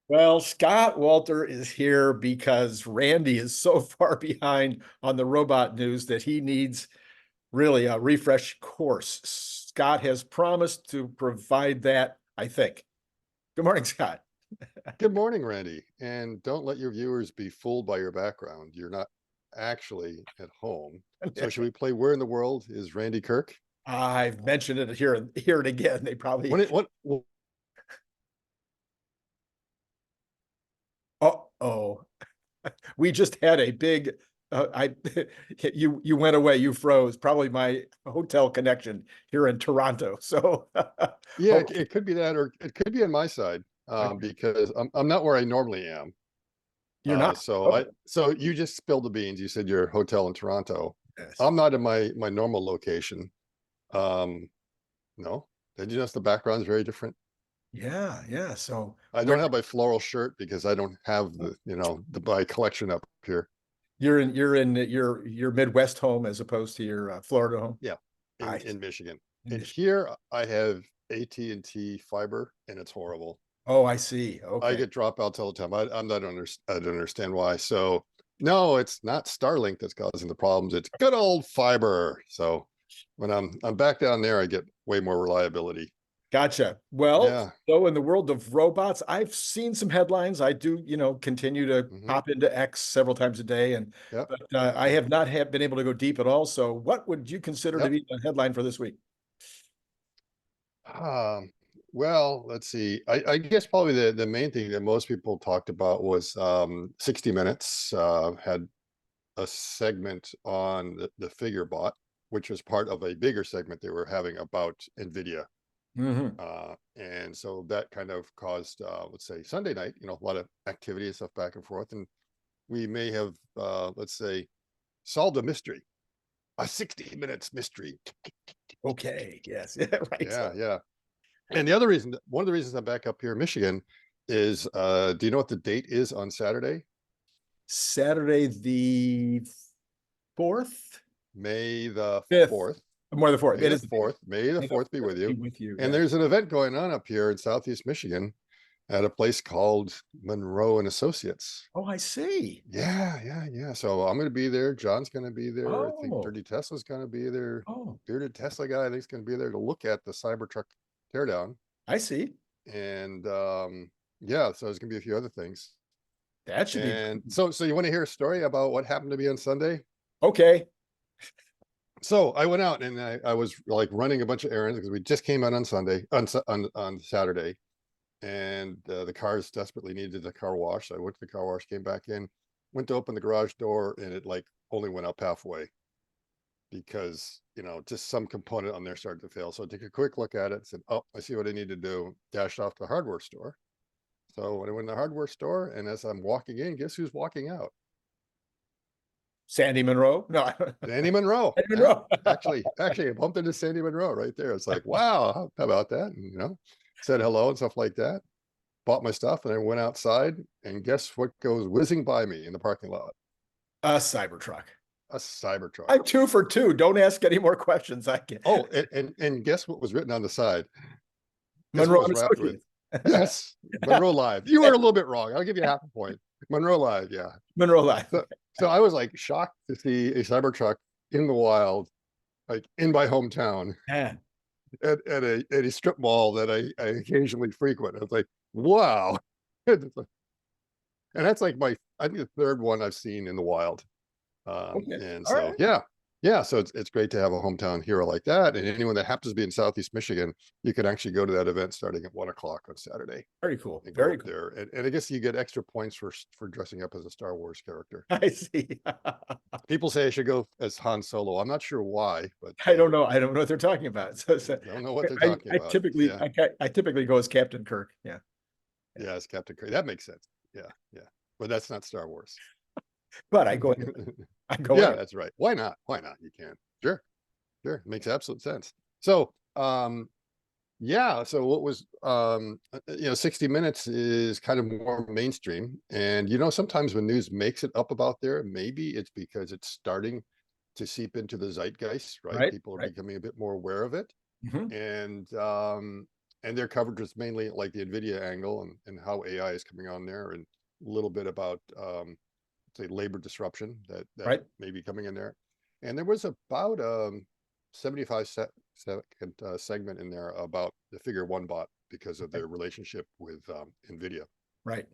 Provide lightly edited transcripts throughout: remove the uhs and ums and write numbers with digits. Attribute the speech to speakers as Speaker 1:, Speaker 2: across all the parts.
Speaker 1: Well, Scott Walter is here because Randy is so far behind on the robot news that he needs really a refresh course. Scott has promised to provide that, I think. Good morning, Scott.
Speaker 2: Good morning, Randy. And don't let your viewers be fooled by your background. You're not actually at home. So should we play Where in the World is Randy Kirk?
Speaker 1: I've mentioned it here and again. They probably,
Speaker 2: What
Speaker 1: oh, we just had a big, I, you went away, you froze, probably my hotel connection here in Toronto. So,
Speaker 2: yeah,
Speaker 1: oh,
Speaker 2: it could be that, or it could be on my side, because I'm not where I normally am.
Speaker 1: you're not. Okay.
Speaker 2: So you just spilled the beans. You said your hotel in Toronto.
Speaker 1: Yes.
Speaker 2: I'm not in my normal location. Um, no. Did you notice the background's very different?
Speaker 1: Yeah, yeah. So
Speaker 2: I
Speaker 1: where
Speaker 2: don't have my floral shirt because I don't have my collection up here.
Speaker 1: you're in your Midwest home as opposed to your Florida home.
Speaker 2: Yeah,
Speaker 1: I
Speaker 2: in Michigan.
Speaker 1: in
Speaker 2: And
Speaker 1: Michigan.
Speaker 2: here I have AT&T fiber, and it's horrible.
Speaker 1: Oh, I see.
Speaker 2: I
Speaker 1: Okay.
Speaker 2: get dropouts all the time. I don't understand why. So no, it's not Starlink that's causing the problems. It's good old fiber. So when I'm back down there, I get way more reliability.
Speaker 1: Gotcha. Well,
Speaker 2: Yeah.
Speaker 1: so in the world of robots, I've seen some headlines. I do, continue to
Speaker 2: Hmm.
Speaker 1: pop into X several times a day, and
Speaker 2: Yep.
Speaker 1: but I
Speaker 2: Yep.
Speaker 1: have not been able to go deep at all. So, what would you consider to
Speaker 2: Yep.
Speaker 1: be the headline for this week?
Speaker 2: Um, well, let's see. I guess probably the main thing that most people talked about was 60 Minutes had a segment on the figure bot, which was part of a bigger segment they were having about NVIDIA.
Speaker 1: Hmm.
Speaker 2: And so that kind of caused, let's say, Sunday night, a lot of activity and stuff back and forth. And we may have, let's say, solved a mystery, a 60 Minutes mystery.
Speaker 1: Okay. Yes. Yeah. Right.
Speaker 2: Yeah, yeah. And one of the reasons I'm back up here in Michigan is, do you know what the date is on Saturday?
Speaker 1: Saturday the 4th,
Speaker 2: May the
Speaker 1: 5th,
Speaker 2: 4th.
Speaker 1: more the 4th.
Speaker 2: May
Speaker 1: It
Speaker 2: the
Speaker 1: is the 5th.
Speaker 2: 4th. May the
Speaker 1: May the
Speaker 2: 4th be
Speaker 1: 4th
Speaker 2: with
Speaker 1: be
Speaker 2: you.
Speaker 1: with you.
Speaker 2: And
Speaker 1: Yes.
Speaker 2: there's an event going on up here in Southeast Michigan at a place called Monroe and Associates.
Speaker 1: Oh, I see.
Speaker 2: Yeah, yeah, yeah. So I'm going to be there. John's going to be there. I think
Speaker 1: Oh,
Speaker 2: Dirty Tesla's going to be there.
Speaker 1: oh,
Speaker 2: Bearded Tesla guy, I think, is going to be there to look at the Cybertruck teardown.
Speaker 1: I see.
Speaker 2: And yeah, so there's going to be a few other things.
Speaker 1: That should be
Speaker 2: And so you want to hear a story about what happened to me on Sunday?
Speaker 1: okay.
Speaker 2: So I went out and I was like running a bunch of errands because we just came out on Sunday, on Saturday, and the cars desperately needed a car wash. So I went to the car wash, came back in, went to open the garage door, and it like only went up halfway because just some component on there started to fail. So I took a quick look at it, said, "Oh, I see what I need to do." Dashed off to the hardware store. So when I went to the hardware store, and as I'm walking in, guess who's walking out?
Speaker 1: Sandy Monroe? No,
Speaker 2: Sandy Monroe.
Speaker 1: Sandy
Speaker 2: Yeah,
Speaker 1: Monroe.
Speaker 2: actually, I bumped into Sandy Monroe right there. It's like, wow, how about that? And, said hello and stuff like that. Bought my stuff, and I went outside. And guess what goes whizzing by me in the parking lot?
Speaker 1: A Cybertruck.
Speaker 2: A Cybertruck.
Speaker 1: I'm 2 for 2. Don't ask any more questions. I can.
Speaker 2: Oh, and guess what was written on the side? Guess what
Speaker 1: Monroe
Speaker 2: was
Speaker 1: and
Speaker 2: wrapped with?
Speaker 1: Associates.
Speaker 2: Yes, Monroe Live. You were a little bit wrong. I'll give you half a point. Monroe Live. Yeah.
Speaker 1: Monroe Live.
Speaker 2: So I was like shocked to see a Cybertruck in the wild, like in my hometown,
Speaker 1: Yeah.
Speaker 2: at a strip mall that I occasionally frequent. I was like, wow. And that's like I think the third one I've seen in the wild.
Speaker 1: Okay.
Speaker 2: And
Speaker 1: All
Speaker 2: so
Speaker 1: right.
Speaker 2: yeah, so it's great to have a hometown hero like that. And anyone that happens to be in Southeast Michigan, you can actually go to that event starting at 1 o'clock on Saturday
Speaker 1: Very cool.
Speaker 2: and go
Speaker 1: Very
Speaker 2: up
Speaker 1: cool.
Speaker 2: there. And I guess you get extra points for dressing up as a Star Wars character.
Speaker 1: I see.
Speaker 2: People say I should go as Han Solo. I'm not sure why, but
Speaker 1: I don't know. I don't know what they're talking about. So
Speaker 2: I don't know what they're
Speaker 1: I,
Speaker 2: talking
Speaker 1: I
Speaker 2: about.
Speaker 1: typically
Speaker 2: Yeah.
Speaker 1: I typically go as Captain Kirk. Yeah. Yeah.
Speaker 2: Yeah, it's Captain Kirk. That makes sense. Yeah, yeah. But that's not Star Wars.
Speaker 1: But I go anyway. I go
Speaker 2: Yeah,
Speaker 1: anyway.
Speaker 2: that's right. Why not? Why not? You can. Sure. Sure. Makes absolute sense. So, yeah, so what was 60 Minutes is kind of more mainstream. And sometimes when news makes it up about there, maybe it's because it's starting to seep into the zeitgeist, right?
Speaker 1: Right.
Speaker 2: People are
Speaker 1: Right.
Speaker 2: becoming a bit more aware of it.
Speaker 1: Hmm.
Speaker 2: And and their coverage was mainly like the NVIDIA angle and how AI is coming on there, and a little bit about say labor disruption that
Speaker 1: Right.
Speaker 2: may be coming in there. And there was about 75-second segment in there about the Figure One bot because of their relationship with NVIDIA.
Speaker 1: Right.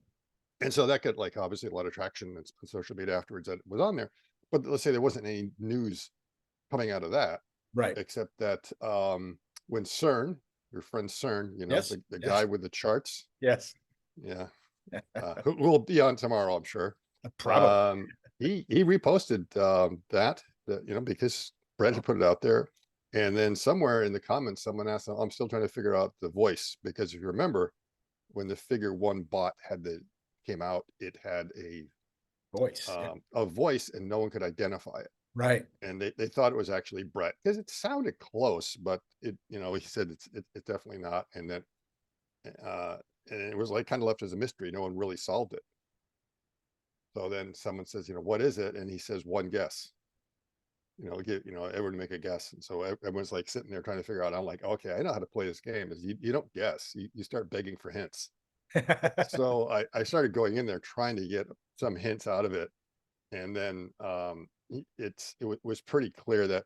Speaker 2: And so that got like obviously a lot of traction on social media afterwards that was on there. But let's say there wasn't any news coming out of that,
Speaker 1: Right.
Speaker 2: except that when Cern, your friend Cern, you know,
Speaker 1: Yes.
Speaker 2: the
Speaker 1: Yes.
Speaker 2: guy with the charts,
Speaker 1: Yes.
Speaker 2: yeah, who will be on tomorrow, I'm sure.
Speaker 1: Probably.
Speaker 2: He reposted that you know, because Brad had put it out there, and then somewhere in the comments, someone asked, "I'm still trying to figure out the voice," because if you remember, when the Figure One bot came out, it had
Speaker 1: Voice. Yeah.
Speaker 2: a voice, and no one could identify it.
Speaker 1: Right.
Speaker 2: And they thought it was actually Brett because it sounded close, but it, you know, he said it's definitely not. And then and it was like kind of left as a mystery. No one really solved it. So then someone says, you know, what is it? And he says, one guess. You know, everyone make a guess. And so everyone's like sitting there trying to figure out. I'm like, okay, I know how to play this game. Is you don't guess, you start begging for hints. So I started going in there trying to get some hints out of it. And then it was pretty clear that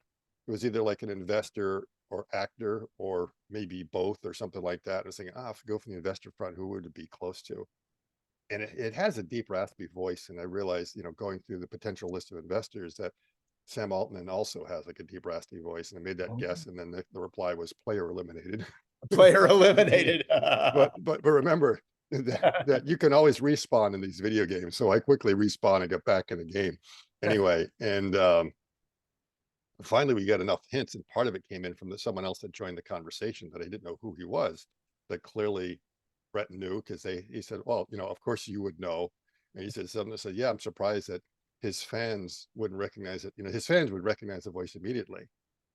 Speaker 2: it was either like an investor or actor or maybe both or something like that. I was thinking, if I go from the investor front, who would it be close to? And it has a deep raspy voice. And I realized, you know, going through the potential list of investors, that Sam Altman also has like a deep raspy voice. And I made that guess. And then the reply was player eliminated.
Speaker 1: Player eliminated.
Speaker 2: but remember that you can always respawn in these video games. So I quickly respawn and get back in the game anyway. And finally we got enough hints, and part of it came in from someone else that joined the conversation that I didn't know who he was, that clearly Brett knew, because he said, well, you know, of course you would know. And he said something that said, yeah, I'm surprised that his fans wouldn't recognize it. You know, his fans would recognize the voice immediately.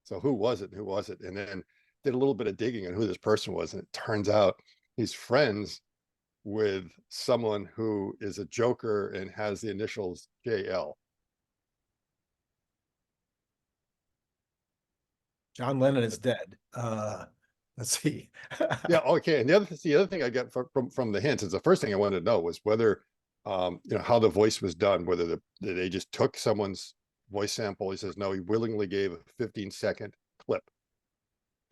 Speaker 2: So who was it? Who was it? And then did a little bit of digging on who this person was. And it turns out he's friends with someone who is a Joker and has the initials JL.
Speaker 1: John Lennon is dead. Let's see.
Speaker 2: Yeah, okay. And the other thing I got from the hints is the first thing I wanted to know was whether you know, how the voice was done, whether they just took someone's voice sample. He says no, he willingly gave a 15-second clip,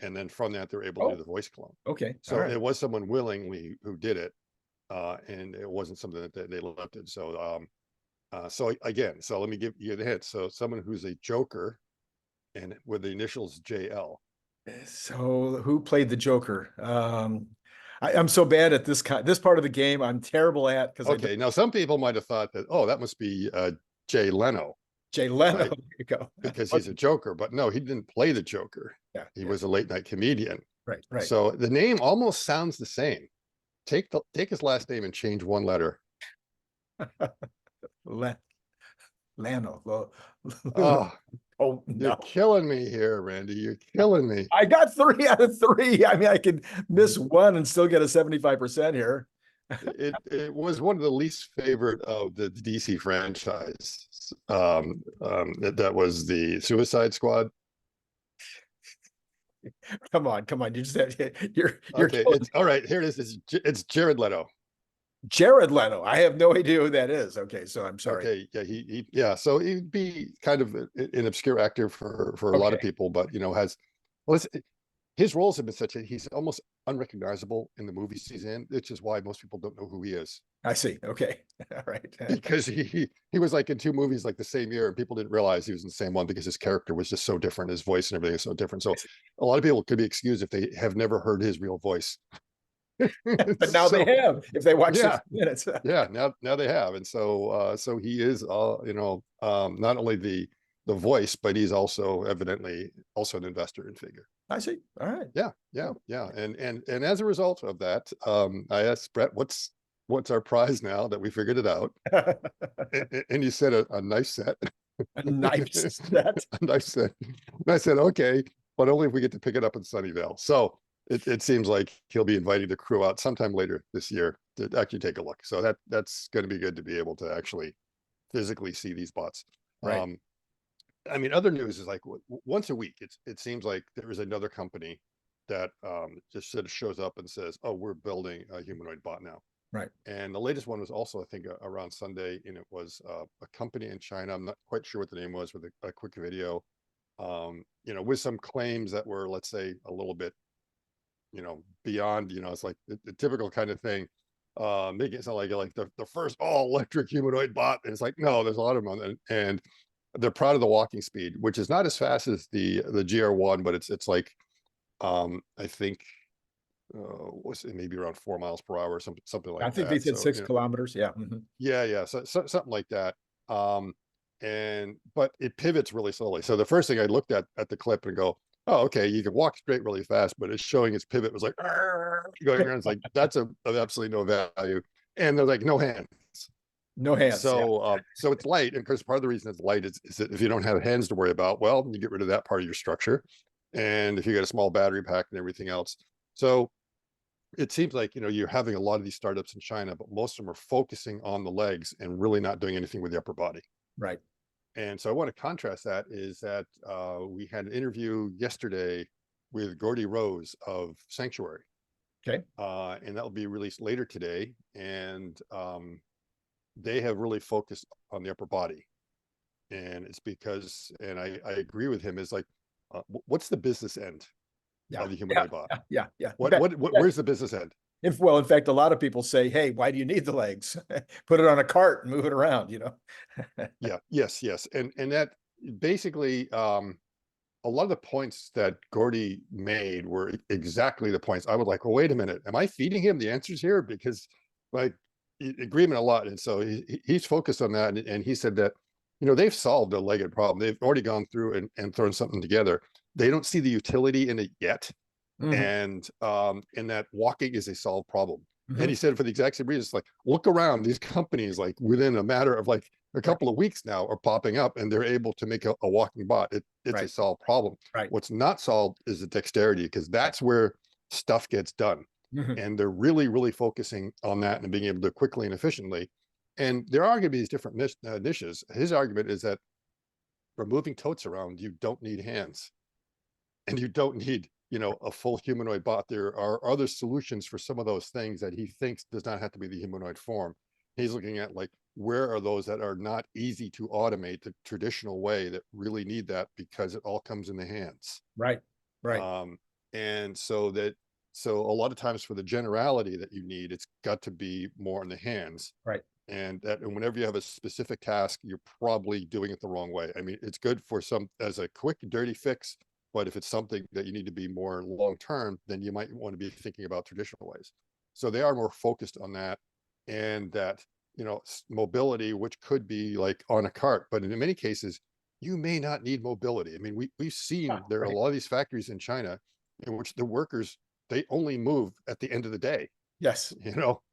Speaker 2: and then from that they're able to do the voice clone.
Speaker 1: Okay.
Speaker 2: So it was someone willingly who did it, and it wasn't something that they left it. So so again, so let me give you the hint. So someone who's a Joker and with the initials JL.
Speaker 1: So who played the Joker? I'm so bad at this part of the game. I'm terrible at, because
Speaker 2: Okay, now some people might have thought that, oh, that must be Jay Leno.
Speaker 1: Jay Leno.
Speaker 2: Right?
Speaker 1: There you go.
Speaker 2: Because he's a Joker, but no, he didn't play the Joker.
Speaker 1: Yeah,
Speaker 2: he was a late night comedian.
Speaker 1: Right.
Speaker 2: So the name almost sounds the same. Take his last name and change one letter.
Speaker 1: Lano.
Speaker 2: Oh,
Speaker 1: no.
Speaker 2: You're killing me here, Randy. You're killing me.
Speaker 1: I got 3 out of 3. I mean, I could miss one and still get a 75% here.
Speaker 2: It was one of the least favorite of the DC franchise. That was the Suicide Squad.
Speaker 1: Come on. You just you're
Speaker 2: okay. It's all right. Here it is. It's Jared Leto.
Speaker 1: Jared Leto. I have no idea who that is. Okay, so I'm sorry.
Speaker 2: Okay, yeah. So he'd be kind of an obscure actor for a lot of people, but you know, his roles have been such that he's almost unrecognizable in the movies he's in, which is why most people don't know who he is.
Speaker 1: I see. Okay, all right.
Speaker 2: Because he was like in 2 movies like the same year, and people didn't realize he was in the same one because his character was just so different, his voice and everything is so different. So a lot of people could be excused if they have never heard his real voice.
Speaker 1: But now they have, if they watch 6 minutes.
Speaker 2: Yeah, now they have. And so he is you know, not only the voice, but he's also evidently also an investor in Figure.
Speaker 1: I see. All right.
Speaker 2: Yeah. And as a result of that, I asked Brett, what's our prize now that we figured it out? and you said a knife set.
Speaker 1: A knife set.
Speaker 2: A knife set. And I said, okay, but only if we get to pick it up in Sunnyvale. So it seems like he'll be inviting the crew out sometime later this year to actually take a look. So that's going to be good to be able to actually physically see these bots.
Speaker 1: Right.
Speaker 2: I mean, other news is like once a week, it seems like there is another company that just sort of shows up and says, "Oh, we're building a humanoid bot now."
Speaker 1: Right.
Speaker 2: And the latest one was also, I think, around Sunday, and it was a company in China. I'm not quite sure what the name was, with a quick video, with some claims that were, let's say, a little bit, beyond, it's like the typical kind of thing, making it sound like the first all electric humanoid bot. And it's like, no, there's a lot of them, and they're proud of the walking speed, which is not as fast as the GR1, but it's like, I think, what's it, maybe around 4 miles per hour, or something
Speaker 1: I
Speaker 2: like
Speaker 1: think they
Speaker 2: that.
Speaker 1: said
Speaker 2: So,
Speaker 1: 6 kilometers. Yeah. Mhm.
Speaker 2: yeah, so something like that. Um, but it pivots really slowly. So the first thing I looked at the clip and go, oh, okay, you can walk straight really fast, but it's showing its pivot was like going around. It's like, that's of absolutely no value. And they're like, no hands.
Speaker 1: No hands. Yeah.
Speaker 2: So it's light, and because part of the reason it's light is that if you don't have hands to worry about, well, you get rid of that part of your structure, and if you got a small battery pack and everything else. So it seems like, you're having a lot of these startups in China, but most of them are focusing on the legs and really not doing anything with the upper body.
Speaker 1: Right.
Speaker 2: And so I want to contrast that, is that we had an interview yesterday with Gordy Rose of Sanctuary,
Speaker 1: Okay.
Speaker 2: and that will be released later today. And they have really focused on the upper body, and it's because, and I agree with him, is like, what's the business end
Speaker 1: Yeah.
Speaker 2: of the
Speaker 1: Yeah.
Speaker 2: humanoid bot?
Speaker 1: Yeah. Yeah. Yeah. Yeah.
Speaker 2: Where's the business end?
Speaker 1: Well, in fact, a lot of people say, "Hey, why do you need the legs? Put it on a cart and move it around."
Speaker 2: Yeah, yes, and that basically, a lot of the points that Gordy made were exactly the points I was like, well, wait a minute, am I feeding him the answers here? Because, like, agreement a lot. And so he's focused on that, and he said that, they've solved a legged problem. They've already gone through and thrown something together. They don't see the utility in it yet,
Speaker 1: Mhm.
Speaker 2: and in that walking is a solved problem. And he
Speaker 1: Mhm.
Speaker 2: said, for the exact same reason, it's like, look around, these companies, like, within a matter of like a
Speaker 1: Right.
Speaker 2: couple of weeks now, are popping up, and they're able to make a walking bot. It's a
Speaker 1: Right.
Speaker 2: solved problem.
Speaker 1: Right.
Speaker 2: What's not solved is the dexterity, because
Speaker 1: Right.
Speaker 2: that's where stuff gets done.
Speaker 1: Mhm.
Speaker 2: And they're really, really focusing on that and being able to quickly and efficiently. And there are going to be these different niches. His argument is that for moving totes around, you don't need hands, and you don't need, a full humanoid bot. There are other solutions for some of those things that he thinks does not have to be the humanoid form. He's looking at, like, where are those that are not easy to automate the traditional way, that really need that, because it all comes in the hands.
Speaker 1: Right. Right.
Speaker 2: um and so a lot of times, for the generality that you need, it's got to be more in the hands.
Speaker 1: Right.
Speaker 2: And whenever you have a specific task, you're probably doing it the wrong way. I mean, it's good for some, as a quick dirty fix, but if it's something that you need to be more long term, then you might want to be thinking about traditional ways. So they are more focused on that, and that, mobility, which could be like on a cart, but in many cases you may not need mobility. I mean, we've
Speaker 1: Yeah.
Speaker 2: seen there are a
Speaker 1: Right.
Speaker 2: lot of these factories in China in which the workers, they only move at the end of the day.
Speaker 1: Yes.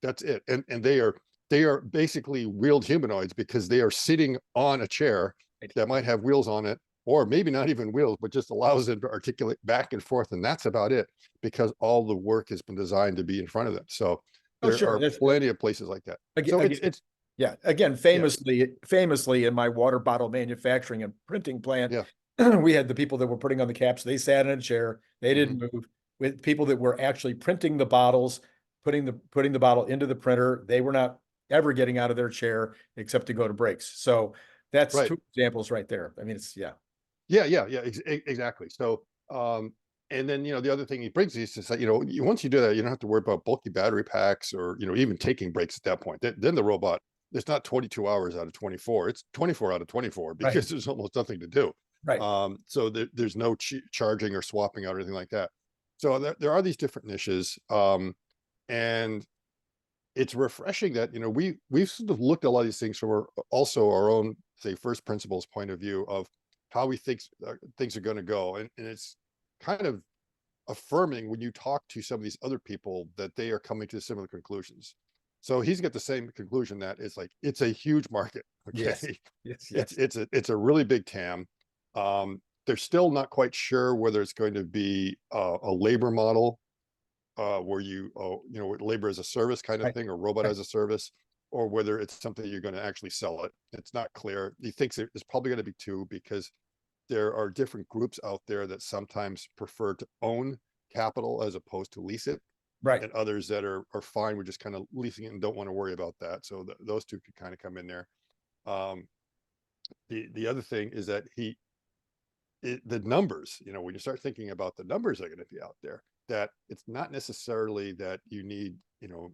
Speaker 2: That's it. And they are basically wheeled humanoids, because they are sitting on a chair
Speaker 1: Right.
Speaker 2: that might have wheels on it, or maybe not even wheels, but just allows them to articulate back and forth. And that's about it, because all the work has been designed to be in front of them. So
Speaker 1: Oh,
Speaker 2: there
Speaker 1: sure.
Speaker 2: are plenty of places like that.
Speaker 1: Again,
Speaker 2: So
Speaker 1: again,
Speaker 2: it's
Speaker 1: yeah. Again,
Speaker 2: yeah,
Speaker 1: famously in my water bottle manufacturing and printing plant,
Speaker 2: yeah.
Speaker 1: we had the people that were putting on the caps. They sat in a chair. They
Speaker 2: Mhm.
Speaker 1: didn't move. With people that were actually printing the bottles, putting the bottle into the printer, they were not ever getting out of their chair except to go to breaks. So that's
Speaker 2: Right.
Speaker 1: two examples right there. I mean, it's yeah.
Speaker 2: Yeah, exactly. So, and then, the other thing he brings is that, once you do that, you don't have to worry about bulky battery packs, or, even taking breaks at that point. Then the robot, it's not 22 hours out of 24, it's 24 out of 24,
Speaker 1: Right.
Speaker 2: because there's almost nothing to do.
Speaker 1: Right.
Speaker 2: So there's no charging or swapping out or anything like that. So there are these different niches. And it's refreshing that, we've sort of looked at a lot of these things from also our own, say, first principles point of view of how we think things are going to go. And it's kind of affirming when you talk to some of these other people that they are coming to similar conclusions. So he's got the same conclusion, that it's like, it's a huge market.
Speaker 1: Yes.
Speaker 2: Okay.
Speaker 1: Yes.
Speaker 2: it's
Speaker 1: Yes.
Speaker 2: it's a it's a really big TAM. They're still not quite sure whether it's going to be a labor model, where labor as a service kind of
Speaker 1: Right.
Speaker 2: thing, or robot
Speaker 1: Right.
Speaker 2: as a service, or whether it's something you're going to actually sell it. It's not clear. He thinks it's probably going to be two, because there are different groups out there that sometimes prefer to own capital as opposed to lease it,
Speaker 1: Right.
Speaker 2: and others that are fine with just kind of leasing it and don't want to worry about that. So those two could kind of come in there. The other thing is that the numbers, when you start thinking about the numbers that are going to be out there, that it's not necessarily that you need,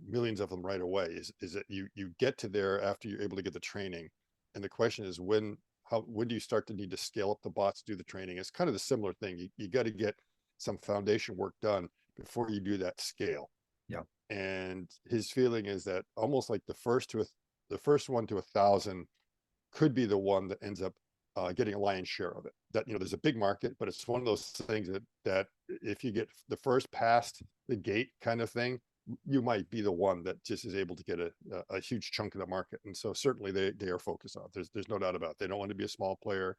Speaker 2: millions of them right away. Is that you get to there after you're able to get the training. And the question is when do you start to need to scale up the bots, do the training? It's kind of the similar thing. You got to get some foundation work done before you do that scale.
Speaker 1: Yeah.
Speaker 2: And his feeling is that almost like the first one to 1,000 could be the one that ends up getting a lion's share of it. That, there's a big market, but it's one of those things that if you get the first past the gate kind of thing, you might be the one that just is able to get a huge chunk of the market. And so certainly they are focused on it. There's no doubt about it. They don't want to be a small player.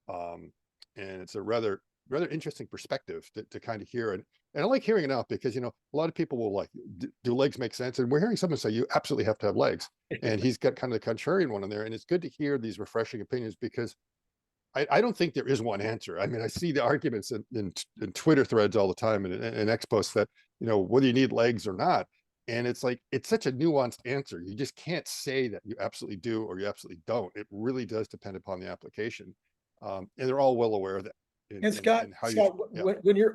Speaker 2: And it's a rather interesting perspective to kind of hear. And I like hearing it out because, a lot of people will like, do legs make sense? And we're hearing someone say, you absolutely have to have legs. And he's got kind of the contrarian one in there. And it's good to hear these refreshing opinions because I don't think there is one answer. I mean, I see the arguments in Twitter threads all the time and X posts that, whether you need legs or not. And it's like, it's such a nuanced answer. You just can't say that you absolutely do or you absolutely don't. It really does depend upon the application. And they're all well aware of that.
Speaker 1: And Scott,
Speaker 2: Yeah.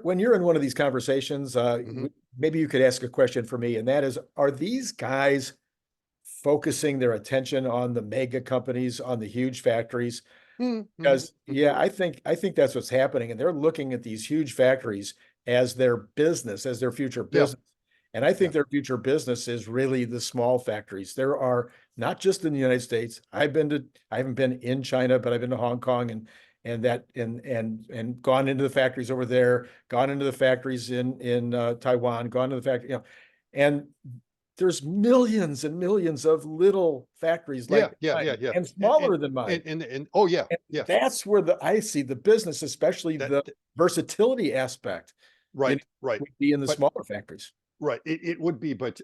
Speaker 1: when you're in one of these conversations,
Speaker 2: Mhm.
Speaker 1: maybe you could ask a question for me, and that is, are these guys focusing their attention on the mega companies, on the huge factories?
Speaker 2: Mhm.
Speaker 1: Because
Speaker 2: Mhm.
Speaker 1: I think that's what's happening, and they're looking at these huge factories as their business, as their future
Speaker 2: Yeah.
Speaker 1: business. And I think
Speaker 2: Yeah.
Speaker 1: their future business is really the small factories. There are not just in the United States. I haven't been in China, but I've been to Hong Kong and gone into the factories over there, gone into the factories in Taiwan, gone to the factory, and there's millions and millions of little factories
Speaker 2: Yeah.
Speaker 1: like
Speaker 2: Yeah.
Speaker 1: mine
Speaker 2: Yeah. Yeah.
Speaker 1: and smaller than mine.
Speaker 2: And oh yeah.
Speaker 1: And
Speaker 2: Yes.
Speaker 1: that's where I see the business, especially the versatility aspect,
Speaker 2: Right.
Speaker 1: would be in the
Speaker 2: But
Speaker 1: smaller factories.
Speaker 2: right. It would be, but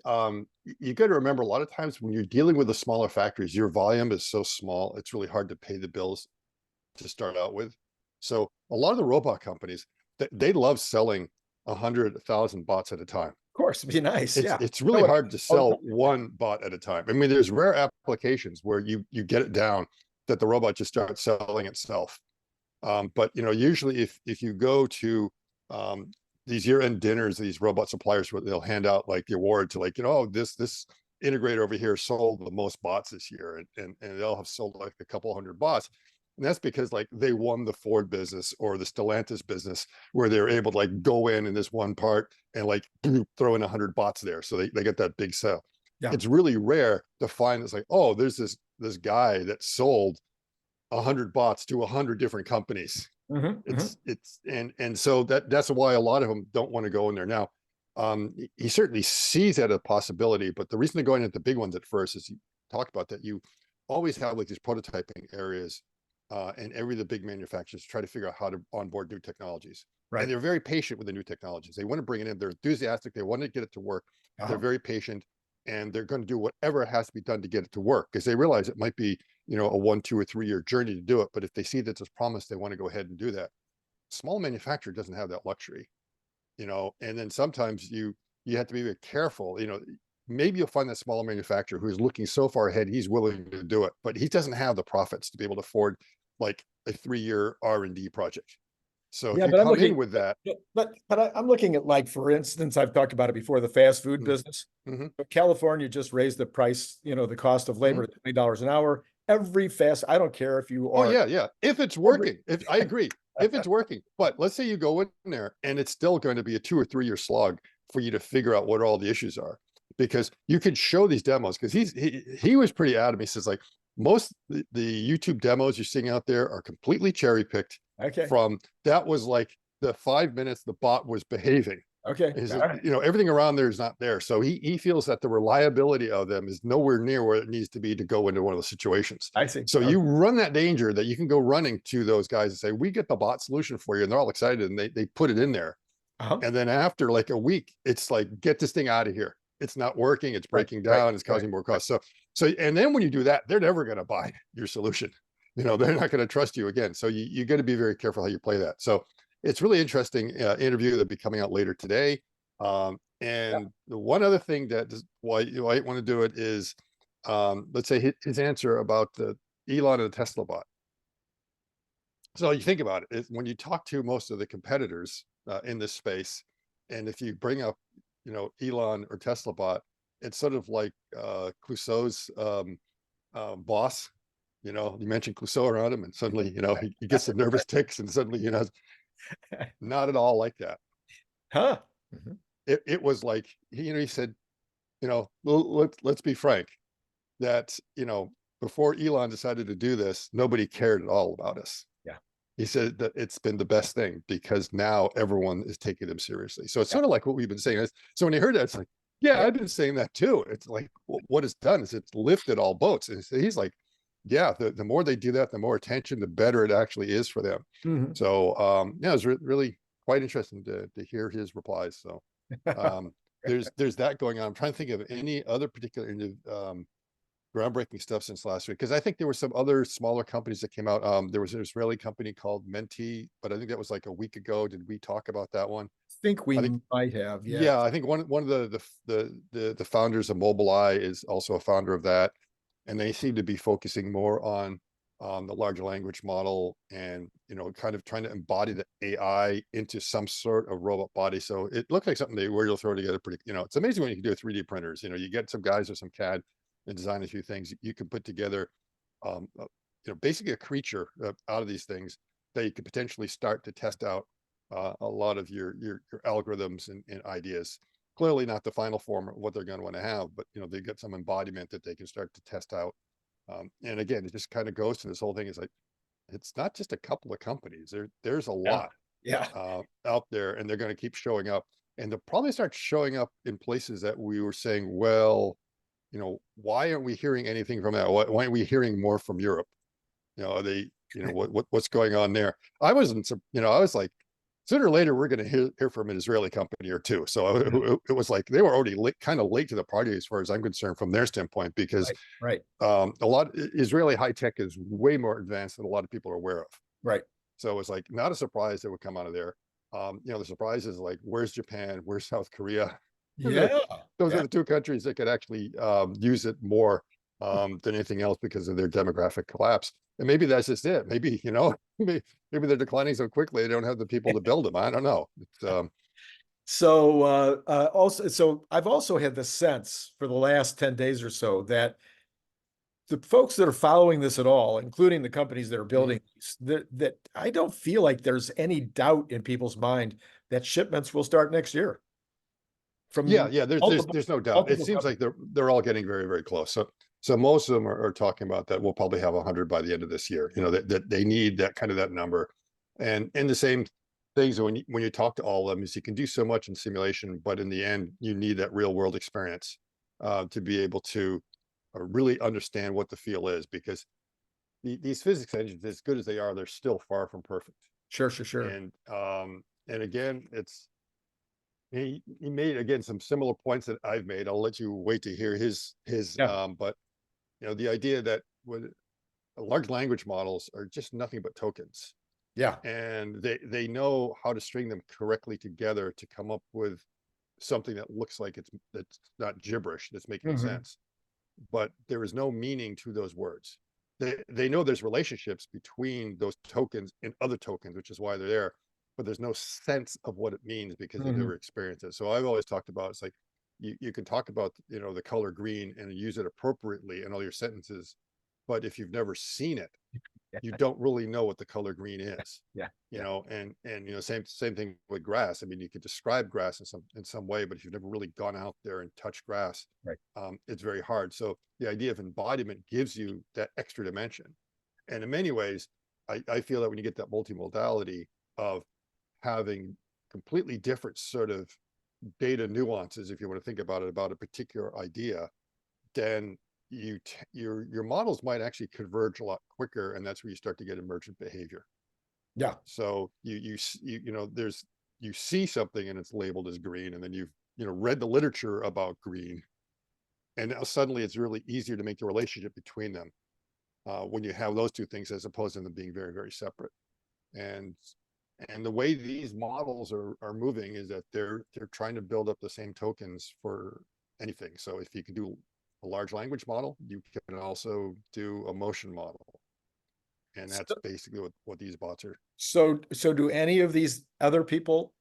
Speaker 2: you got to remember a lot of times when you're dealing with the smaller factories, your volume is so small, it's really hard to pay the bills to start out with. So a lot of the robot companies, they love selling 100,000 bots at a time.
Speaker 1: Of course, it'd be nice. Yeah.
Speaker 2: It's really hard to sell one bot at a time. I mean, there's rare applications where you get it down that the robot just starts selling itself. But usually if you go to these year-end dinners, these robot suppliers, where they'll hand out like the award to like, this integrator over here sold the most bots this year, and they'll have sold like a couple hundred bots. And that's because like they won the Ford business or the Stellantis business where they're able to like go in this one part and like throw in 100 bots there. So they get that big sale.
Speaker 1: Yeah.
Speaker 2: It's really rare to find it's like, oh, there's this guy that sold 100 bots to 100 different companies. And so that's why a lot of them don't want to go in there now. He certainly sees that a possibility, but the reason they're going at the big ones at first is you talk about that you always have like these prototyping areas, and the big manufacturers try to figure out how to onboard new technologies.
Speaker 1: Right.
Speaker 2: And they're very patient with the new technologies. They want to bring it in. They're enthusiastic. They want to get it to work. They're very patient, and they're going to do whatever has to be done to get it to work because they realize it might be, a 1, 2, or 3 year journey to do it. But if they see that there's promise, they want to go ahead and do that. Small manufacturer doesn't have that luxury, and then sometimes you have to be very careful. Maybe you'll find that smaller manufacturer who's looking so far ahead, he's willing to do it, but he doesn't have the profits to be able to afford like a 3-year R&D project. So if you
Speaker 1: but
Speaker 2: come in with that,
Speaker 1: I'm looking at, like, for instance, I've talked about it before, the fast food business. But California just raised the price, the cost of labor to $20 an hour. I don't care if you are.
Speaker 2: yeah. If it's working, if I agree, if it's working, but let's say you go in there and it's still going to be a 2 or 3 year slog for you to figure out what all the issues are, because you could show these demos. Because he was pretty adamant. He says like most the YouTube demos you're seeing out there are completely cherry picked. From that was like the 5 minutes the bot was behaving. Everything around there is not there. So he feels that the reliability of them is nowhere near where it needs to be to go into one of the situations.
Speaker 1: I see.
Speaker 2: So you run that danger that you can go running to those guys and say, we get the bot solution for you. And they're all excited and they put it in there. And then after like a week, it's like, get this thing out of here. It's not working. It's breaking down. It's causing more costs. So, and then when you do that, they're never going to buy your solution. They're not going to trust you again. So you got to be very careful how you play that. So it's really interesting interview that'll be coming out later today. And the one other thing that is why you might want to do it is, let's say his answer about the Elon and the Tesla bot. So you think about it, when you talk to most of the competitors in this space, and if you bring up, Elon or Tesla bot, it's sort of like Clouseau's boss. You mentioned Clouseau around him, and suddenly, he gets the nervous ticks, and suddenly, not at all like that.
Speaker 1: Huh. Mhm.
Speaker 2: It was like he said, let's be frank, that before Elon decided to do this, nobody cared at all about us.
Speaker 1: Yeah.
Speaker 2: He said that it's been the best thing because now everyone is taking them seriously. So it's
Speaker 1: Yeah.
Speaker 2: sort of like what we've been saying. So when you heard that, it's like, yeah,
Speaker 1: Yeah.
Speaker 2: I've been saying that too. It's like what it's done is it's lifted all boats. And so he's like, yeah, the more they do that, the more attention, the better it actually is for them.
Speaker 1: Mhm.
Speaker 2: So yeah, it's really quite interesting to hear his replies. So um, there's that going on. I'm trying to think of any other particular groundbreaking stuff since last week, because I think there were some other smaller companies that came out. There was an Israeli company called Menti, but I think that was like a week ago. Did we talk about that one?
Speaker 1: Think we
Speaker 2: I think,
Speaker 1: might have, yes.
Speaker 2: yeah, I think one of the founders of Mobileye is also a founder of that, and they seem to be focusing more on the large language model, and kind of trying to embody the AI into some sort of robot body. So it looked like something they were able to throw together pretty. It's amazing what you can do with 3D printers. You get some guys or some CAD and design a few things. You can put together, basically a creature out of these things that you could potentially start to test out a lot of your algorithms and ideas. Clearly not the final form of what they're going to want to have, but they get some embodiment that they can start to test out. And again, it just kind of goes to this whole thing is like, it's not just a couple of companies. There's a
Speaker 1: Yeah.
Speaker 2: lot
Speaker 1: Yeah.
Speaker 2: out there, and they're going to keep showing up, and they'll probably start showing up in places that we were saying, well, why aren't we hearing anything from that? Why aren't we hearing more from Europe? Are they, what's going on there? I wasn't, I was like, sooner or later, we're going to hear from an Israeli company or two. So it was like they were already kind of late to the party as far as I'm concerned from their standpoint, because
Speaker 1: Right. Right.
Speaker 2: a lot Israeli high tech is way more advanced than a lot of people are aware of.
Speaker 1: Right.
Speaker 2: So it's like not a surprise that would come out of there. The surprise is like, where's Japan? Where's South Korea?
Speaker 1: Yeah.
Speaker 2: Those are
Speaker 1: Yeah.
Speaker 2: the two countries that could actually use it more than anything else because of their demographic collapse. And maybe that's just it. Maybe, maybe they're declining so quickly they don't have the people to build them. I don't know.
Speaker 1: So so I've also had the sense for the last 10 days or so that the folks that are following this at all, including the companies that are building these, that I don't feel like there's any doubt in people's mind that shipments will start next year
Speaker 2: Yeah,
Speaker 1: from
Speaker 2: yeah.
Speaker 1: multiple
Speaker 2: There's no doubt. It
Speaker 1: multiple
Speaker 2: seems like
Speaker 1: companies.
Speaker 2: they're all getting very, very close. So most of them are talking about that we'll probably have 100 by the end of this year. That they need that kind of that number, and the same things when you talk to all of them is you can do so much in simulation, but in the end you need that real world experience to be able to really understand what the feel is, because these physics engines, as good as they are, they're still far from perfect.
Speaker 1: Sure, sure, sure.
Speaker 2: And again, he made again some similar points that I've made. I'll let you wait to hear his
Speaker 1: Yeah.
Speaker 2: but the idea that with large language models are just nothing but tokens,
Speaker 1: Yeah.
Speaker 2: and they know how to string them correctly together to come up with something that looks like that's not gibberish, that's making
Speaker 1: Mhm.
Speaker 2: sense, but there is no meaning to those words. They know there's relationships between those tokens and other tokens, which is why they're there, but there's no sense of what it means because they've
Speaker 1: Mhm.
Speaker 2: never experienced it. So I've always talked about, it's like you can talk about the color green and use it appropriately in all your sentences, but if you've never seen it, you don't really know what the color green is.
Speaker 1: Yeah. Yeah.
Speaker 2: And same thing with grass. I mean, you could describe grass in some way, but if you've never really gone out there and touched grass,
Speaker 1: Right.
Speaker 2: it's very hard. So the idea of embodiment gives you that extra dimension, and in many ways I feel that when you get that multimodality of having completely different sort of data nuances, if you want to think about it, about a particular idea, then your models might actually converge a lot quicker, and that's where you start to get emergent behavior.
Speaker 1: Yeah.
Speaker 2: So there's you see something and it's labeled as green, and then you've read the literature about green, and now suddenly it's really easier to make the relationship between them when you have those two things, as opposed to them being very, very separate. And And the way these models are moving is that they're trying to build up the same tokens for anything. So if you can do a large language model, you can also do a motion model. And that's basically what these bots are.
Speaker 1: So do any of these other people,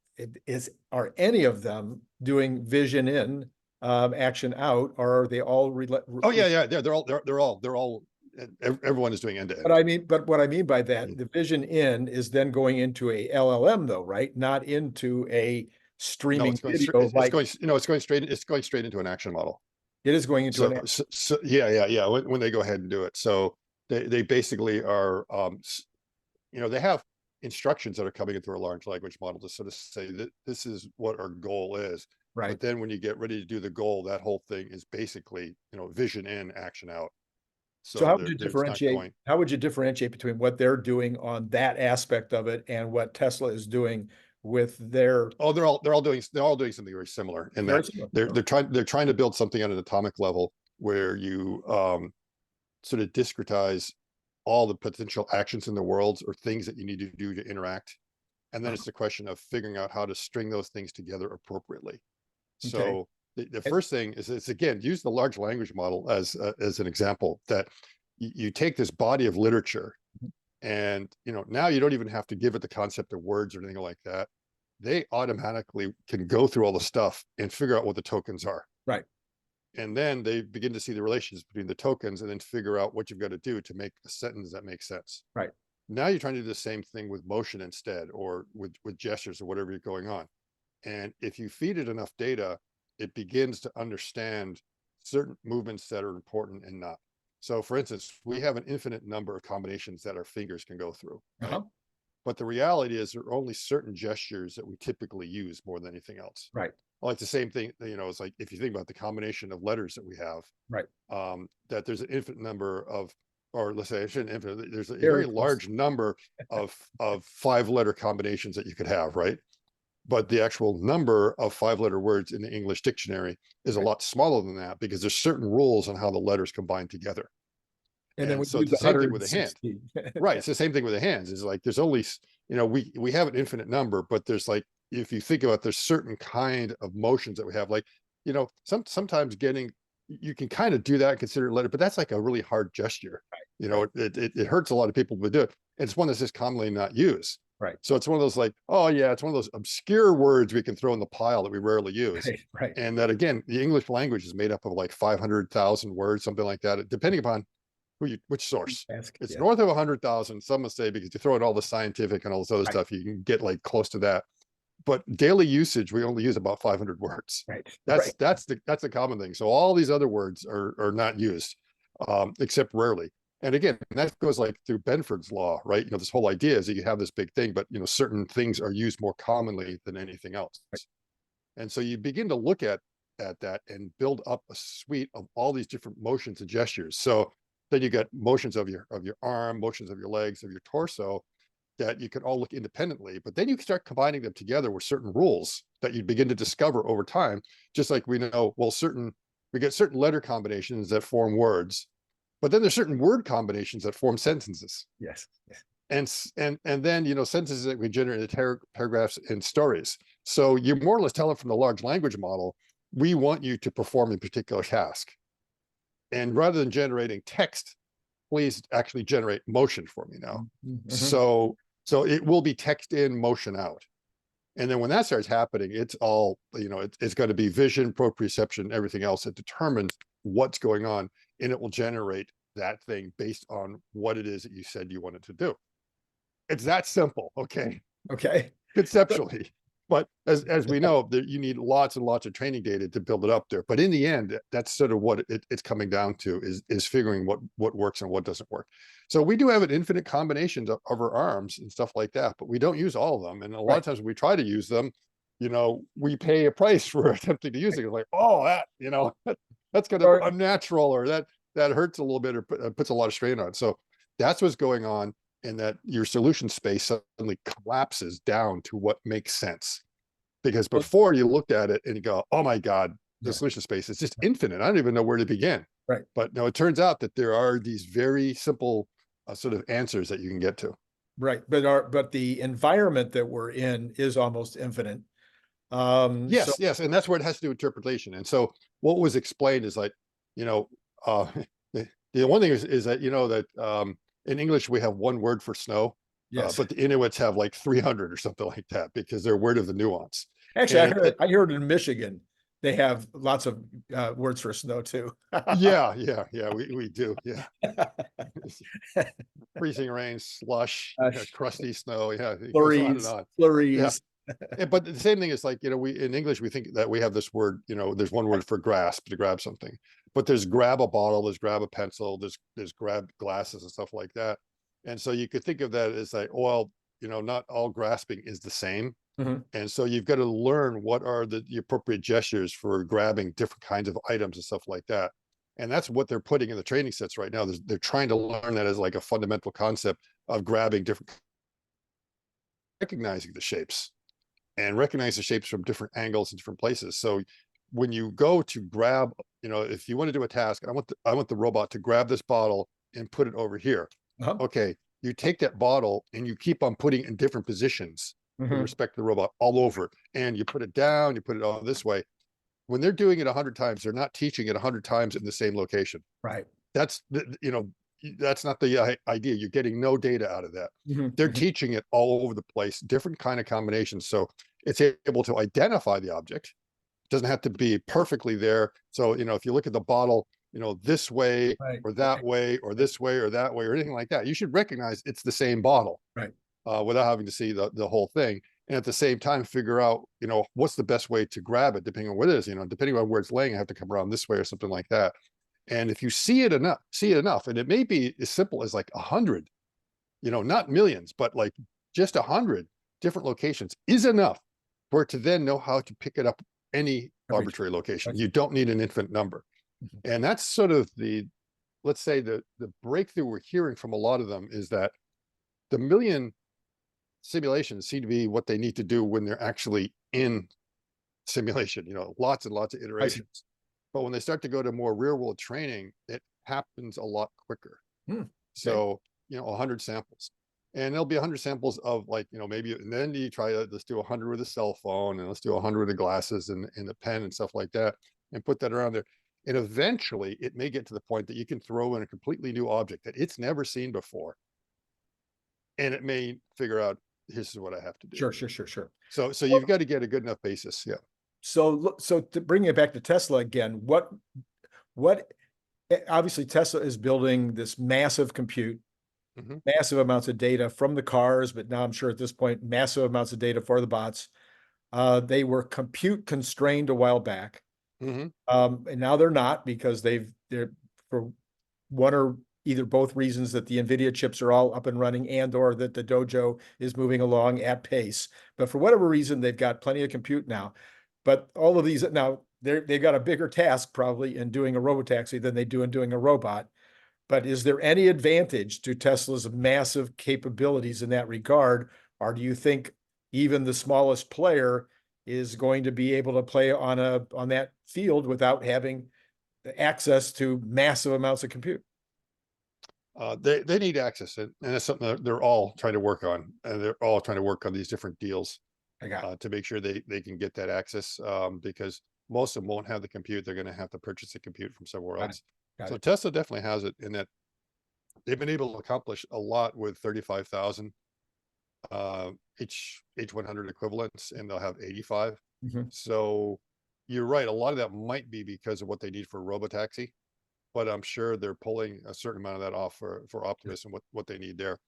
Speaker 1: are any of them doing vision in, action out, or are they all
Speaker 2: Oh yeah, they're all everyone is doing end to end.
Speaker 1: But what I mean by that, the vision in is then going into a LLM though, right? Not into a streaming video.
Speaker 2: It's going straight into an action model.
Speaker 1: It is going into
Speaker 2: yeah. When they go ahead and do it, so they basically are, they have instructions that are coming into a large language model to sort of say that this is what our goal is.
Speaker 1: Right.
Speaker 2: But then when you get ready to do the goal, that whole thing is basically, vision in, action out.
Speaker 1: So how would you differentiate between what they're doing on that aspect of it and what Tesla is doing with their?
Speaker 2: Oh, they're all doing something very similar in that they're trying to build something at an atomic level where you sort of discretize all the potential actions in the world or things that you need to do to interact. And then it's the question of figuring out how to string those things together appropriately. Okay. So the first thing is again, use the large language model as an example, that you take this body of literature and, now you don't even have to give it the concept of words or anything like that. They automatically can go through all the stuff and figure out what the tokens are.
Speaker 1: Right.
Speaker 2: And then they begin to see the relations between the tokens and then figure out what you've got to do to make a sentence that makes sense.
Speaker 1: Right.
Speaker 2: Now you're trying to do the same thing with motion instead, or with gestures or whatever you're going on. And if you feed it enough data, it begins to understand certain movements that are important and not. So for instance, we have an infinite number of combinations that our fingers can go through. Right? But the reality is there are only certain gestures that we typically use more than anything else.
Speaker 1: Right.
Speaker 2: Like the same thing, it's like if you think about the combination of letters that we have,
Speaker 1: right,
Speaker 2: that there's an infinite number of, or let's say I shouldn't infinite, there's a very large number of 5-letter combinations that you could have, right? But the actual number of 5-letter words in the English dictionary is a lot smaller than that, because there's certain rules on how the letters combine together.
Speaker 1: And then
Speaker 2: so it's the same thing with the hand. Right. It's the same thing with the hands. It's like there's only, we have an infinite number, but there's like, if you think about, there's certain kind of motions that we have, like, sometimes you can kind of do that and consider it letter, but that's like a really hard gesture. Right. It hurts a lot of people to do it. And it's one that's just commonly not used.
Speaker 1: Right.
Speaker 2: So it's one of those like, oh yeah, it's one of those obscure words we can throw in the pile that we rarely use.
Speaker 1: Right.
Speaker 2: And that, again, the English language is made up of like 500,000 words, something like that, depending upon which source. It's north of 100,000, some will say, because you throw in all the scientific and all this other stuff, you can get like close to that. But daily usage, we only use about 500 words.
Speaker 1: Right.
Speaker 2: That's the common thing. So all these other words are not used, except rarely. And again, that goes like through Benford's law, right? This whole idea is that you have this big thing, but certain things are used more commonly than anything else. Right. And so you begin to look at that and build up a suite of all these different motions and gestures. So then you got motions of your arm, motions of your legs, of your torso, that you can all look independently, but then you can start combining them together with certain rules that you begin to discover over time. Just like we know, well, we get certain letter combinations that form words, but then there's certain word combinations that form sentences.
Speaker 1: Yes.
Speaker 2: And then, sentences that we generate into paragraphs and stories. So you're more or less telling from the large language model, we want you to perform a particular task. And rather than generating text, please actually generate motion for me now. Mm-hmm. So it will be text in, motion out. And then when that starts happening, it's all, it's going to be vision, proprioception, everything else that determines what's going on. And it will generate that thing based on what it is that you said you wanted to do. It's that simple. Okay. Conceptually. But as we know, you need lots and lots of training data to build it up there. But in the end, that's sort of what it's coming down to, is figuring what works and what doesn't work. So we do have an infinite combinations of our arms and stuff like that, but we don't use all of them. And a lot of times when we try to use them, we pay a price for attempting to use it. It's like, oh, that's kind of unnatural, or that hurts a little bit, or puts a lot of strain on. So that's what's going on. And that your solution space suddenly collapses down to what makes sense. Because before you looked at it and you go, oh my God, the solution space is just infinite. I don't even know where to begin.
Speaker 1: Right.
Speaker 2: But no, it turns out that there are these very simple sort of answers that you can get to.
Speaker 1: Right. But the environment that we're in is almost infinite. So
Speaker 2: Yes, yes, and that's where it has to do with interpretation. And so what was explained is like, you know, uh, the one thing is that that in English we have one word for snow,
Speaker 1: yes,
Speaker 2: but the Inuits have like 300 or something like that because they're aware of the nuance.
Speaker 1: actually,
Speaker 2: And
Speaker 1: I heard in Michigan they have lots of words for snow too.
Speaker 2: yeah, yeah, yeah, we do, yeah. Freezing rain, slush, crusty snow, yeah, it goes on and
Speaker 1: Flurries,
Speaker 2: on. Yeah.
Speaker 1: flurries.
Speaker 2: But the same thing is like, we in English, we think that we have this word, there's one word for grasp, to grab something, but there's grab a bottle, there's grab a pencil, there's grab glasses and stuff like that. And so you could think of that as like, well, not all grasping is the same.
Speaker 1: Mhm.
Speaker 2: And so you've got to learn what are the appropriate gestures for grabbing different kinds of items and stuff like that. And that's what they're putting in the training sets right now. They're trying to learn that as like a fundamental concept of grabbing different, recognizing the shapes and recognize the shapes from different angles and different places. So when you go to grab, if you want to do a task, I want the robot to grab this bottle and put it over here.
Speaker 1: Uh-huh.
Speaker 2: Okay, you take that bottle and you keep on putting in different positions with
Speaker 1: Mhm.
Speaker 2: respect to the robot all over, and you put it down, you put it all this way. When they're doing it 100 times, they're not teaching it 100 times in the same location.
Speaker 1: Right.
Speaker 2: That's that's not the idea. You're getting no data out of that.
Speaker 1: Mhm.
Speaker 2: They're
Speaker 1: Mhm.
Speaker 2: teaching it all over the place, different kind of combinations. So it's able to identify the object. It doesn't have to be perfectly there. So, if you look at the bottle, this way
Speaker 1: Right.
Speaker 2: or that way, or this way or that way, or anything like that, you should recognize it's the same bottle
Speaker 1: Right.
Speaker 2: without having to see the whole thing. And at the same time, figure out, what's the best way to grab it, depending on what it is, depending on where it's laying, I have to come around this way or something like that. And if you see it enough, and it may be as simple as like 100, not millions, but like just 100 different locations is enough for it to then know how to pick it up any
Speaker 1: Every
Speaker 2: arbitrary location.
Speaker 1: time.
Speaker 2: You don't need an infinite number.
Speaker 1: Mhm.
Speaker 2: And that's sort of let's say the breakthrough we're hearing from a lot of them is that the million simulations seem to be what they need to do when they're actually in simulation, lots and lots of
Speaker 1: I see.
Speaker 2: iterations. But when they start to go to more real world training, it happens a lot quicker.
Speaker 1: Hmm. Okay.
Speaker 2: So, 100 samples. And there'll be 100 samples of like, maybe, and then you try to, let's do 100 with a cell phone, and let's do 100 with the glasses and the pen and stuff like that, and put that around there. And eventually it may get to the point that you can throw in a completely new object that it's never seen before. And it may figure out, this is what I have to do.
Speaker 1: Sure, sure, sure, sure.
Speaker 2: So you've got to get a good enough basis. Yeah.
Speaker 1: So to bring it back to Tesla again, what obviously Tesla is building this massive compute,
Speaker 2: Mhm.
Speaker 1: massive amounts of data from the cars, but now I'm sure at this point, massive amounts of data for the bots. They were compute constrained a while back.
Speaker 2: Mhm.
Speaker 1: And now they're not because they're for one or either both reasons that the NVIDIA chips are all up and running and or that the dojo is moving along at pace. But for whatever reason, they've got plenty of compute now. But all of these now they've got a bigger task probably in doing a robotaxi than they do in doing a robot. But is there any advantage to Tesla's massive capabilities in that regard? Or do you think even the smallest player is going to be able to play on that field without having access to massive amounts of compute?
Speaker 2: They need access, and that's something that they're all trying to work on, and they're all trying to work on these different deals
Speaker 1: I got
Speaker 2: to make sure they can get that access, because most of them won't have the compute. They're going to have to purchase the compute from somewhere
Speaker 1: got it.
Speaker 2: else.
Speaker 1: Got
Speaker 2: So
Speaker 1: it.
Speaker 2: Tesla definitely has it in that they've been able to accomplish a lot with 35,000 H100 equivalents, and they'll have 85.
Speaker 1: Mhm.
Speaker 2: So you're right. A lot of that might be because of what they need for robotaxi, but I'm sure they're pulling a certain amount of that off for Optimus and what they need there.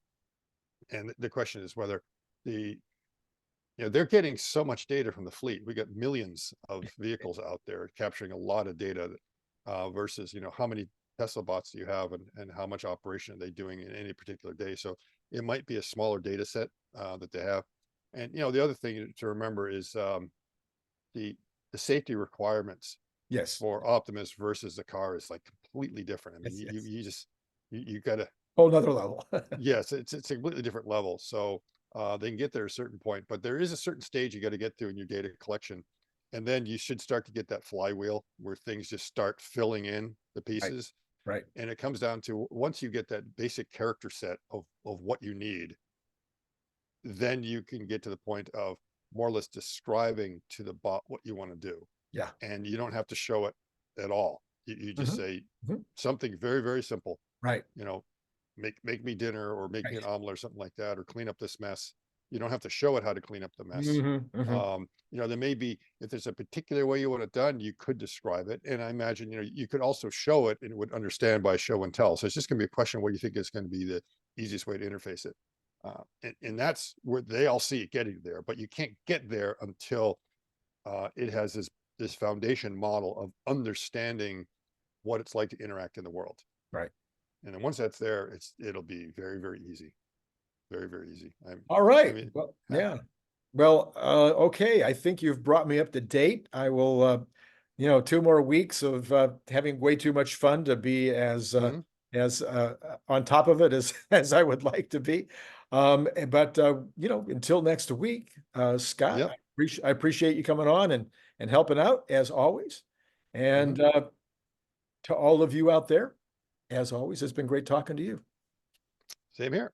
Speaker 2: And the question is whether they're getting so much data from the fleet. We got millions of vehicles out there capturing a lot of data, versus, how many Tesla bots do you have, and how much operation are they doing in any particular day. So it might be a smaller data set that they have. And, the other thing to remember is the, the safety requirements
Speaker 1: Yes.
Speaker 2: for Optimus versus the car is like completely different. I mean,
Speaker 1: Yes.
Speaker 2: you,
Speaker 1: Yes.
Speaker 2: you just, you gotta,
Speaker 1: Whole nother level.
Speaker 2: yes, it's a completely different level. So they can get there at a certain point, but there is a certain stage you got to get to in your data collection. And then you should start to get that flywheel where things just start filling in the
Speaker 1: Right.
Speaker 2: pieces.
Speaker 1: Right.
Speaker 2: And it comes down to, once you get that basic character set of what you need, then you can get to the point of more or less describing to the bot what you want to do.
Speaker 1: Yeah.
Speaker 2: And you don't have to show it at all. You just say something very, very simple,
Speaker 1: Right.
Speaker 2: you know, make me dinner, or make me an
Speaker 1: Right.
Speaker 2: omelet or something like that, or clean up this mess. You don't have to show it how to clean up the mess. You know, there may be, if there's a particular way you want it done, you could describe it. And I imagine, you know, you could also show it and it would understand by show and tell. So it's just going to be a question of what you think is going to be the easiest way to interface it. And that's where they all see it getting there, but you can't get there until it has this foundation model of understanding what it's like to interact in the world.
Speaker 1: Right.
Speaker 2: And then once that's there, it'll be very, very easy. Very, very easy.
Speaker 1: All right.
Speaker 2: I mean,
Speaker 1: Well, yeah. Well, okay. I think you've brought me up to date. I will, 2 more weeks of having way too much fun to be as on top of it as as I would like to be. But until next week, Scott,
Speaker 2: Yep.
Speaker 1: I appreciate you coming on and helping out as always. And to all of you out there, as always, it's been great talking to you.
Speaker 2: Same here.